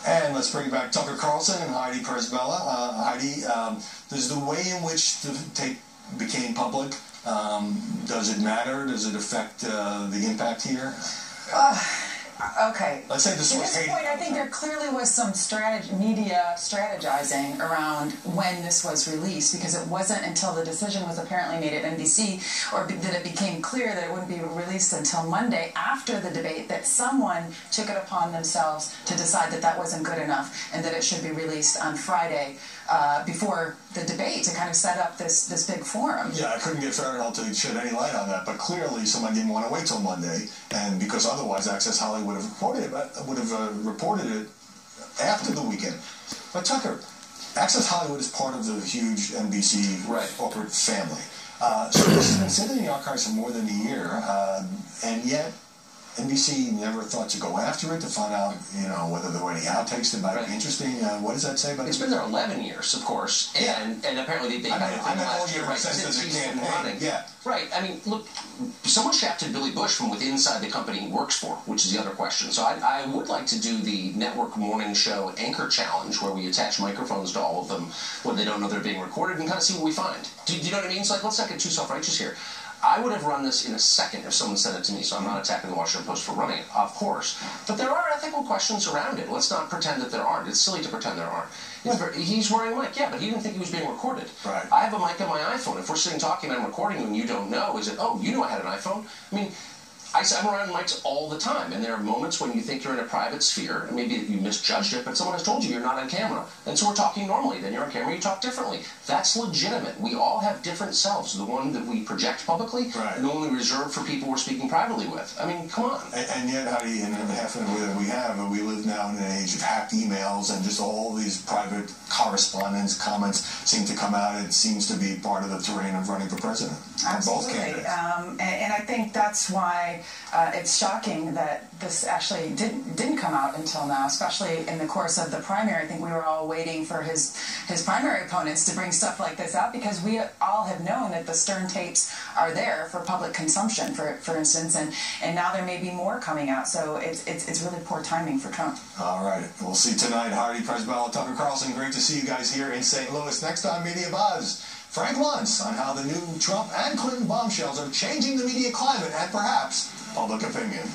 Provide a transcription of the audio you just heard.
And let's bring back Tucker Carlson and Heidi Presbella. Heidi, does the way in which the tape became public, does it matter? Does it affect the impact here? Okay. Let's say this At was this point, I think there clearly was some media strategizing around when this was released, because it wasn't until the decision was apparently made at NBC, or that it became clear that it wouldn't be released until Monday after the debate, that someone took it upon themselves to decide that that wasn't good enough and that it should be released on Friday before the debate, to kind of set up this big forum. Yeah, I couldn't get Farrell to shed any light on that, but clearly someone didn't want to wait till Monday, and because otherwise Access Hollywood would have reported it after the weekend. But Tucker, Access Hollywood is part of the huge NBC corporate family. So this has been sitting in the archives for more than a year, and yet NBC never thought to go after it to find out, whether there were any outtakes that might be interesting. What does that say about it? It's been there 11 years, of course, and apparently they got it last year, right? Since he's been running. Yeah. Right. I mean, look, someone shafted Billy Bush from within inside the company he works for, which is the other question. So I would like to do the network morning show anchor challenge, where we attach microphones to all of them when they don't know they're being recorded, and kind of see what we find. Do you know what I mean? It's like, let's not get too self-righteous here. I would have run this in a second if someone sent it to me, so I'm not attacking the Washington Post for running it, of course. But there are ethical questions around it. Let's not pretend that there aren't. It's silly to pretend there aren't. He's wearing a mic, yeah, but he didn't think he was being recorded. Right. I have a mic on my iPhone. If we're sitting talking and I'm recording you and you don't know, is it, oh, you knew I had an iPhone? I mean, I'm around mics all the time, and there are moments when you think you're in a private sphere, and maybe you misjudged it, but someone has told you you're not on camera. And so we're talking normally. Then you're on camera, you talk differently. That's legitimate. We all have different selves. The one that we project publicly, and the one we reserve for people we're speaking privately with. I mean, come on. And yet, Heidi, in half an hour that we have, we live now in an age of hacked emails, and just all these private correspondence, comments seem to come out. It seems to be part of the terrain of running for president. Absolutely. Both candidates. And I think that's why it's shocking that this actually didn't come out until now, especially in the course of the primary. I think we were all waiting for his primary opponents to bring stuff like this out, because we all have known that the Stern tapes are there for public consumption, for instance, and now there may be more coming out. So it's really poor timing for Trump. All right. We'll see tonight. Heidi Presbella, Tucker Carlson, great to see you guys here in St. Louis. Next time, Media Buzz, Frank Luntz on how the new Trump and Clinton bombshells are changing the media climate and perhaps public opinion.